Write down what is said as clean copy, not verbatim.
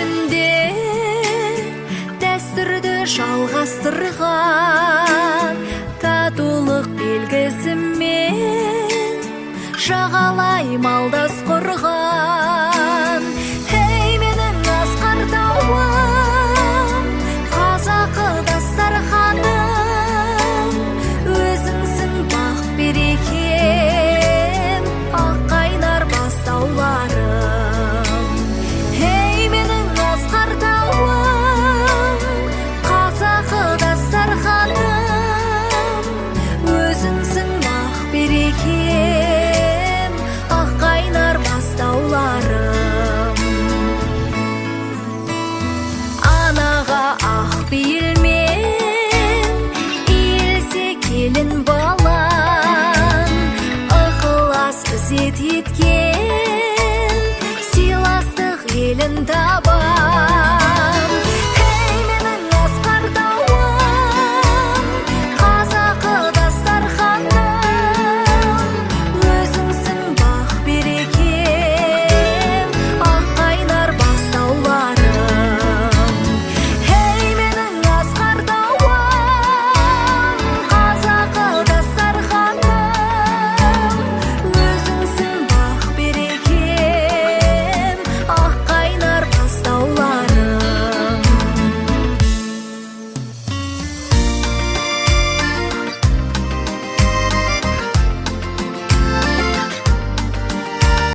ішінде дәстүрді жалғастырған татулық белгісімен жағалай малдас құрған. Ей менің асқар тауым, қазақы дастарханым, өзіңсің бақ берекем, ақ қайнар бастауларым. Ей менің асқар тауым, қазақы дастарханым, өзіңсің бақ берекем, ақ қайнар бастауларым. Анаға ақ пейілмен иілсе келін балаң, ықылас ізет еткен сыйластық елін тап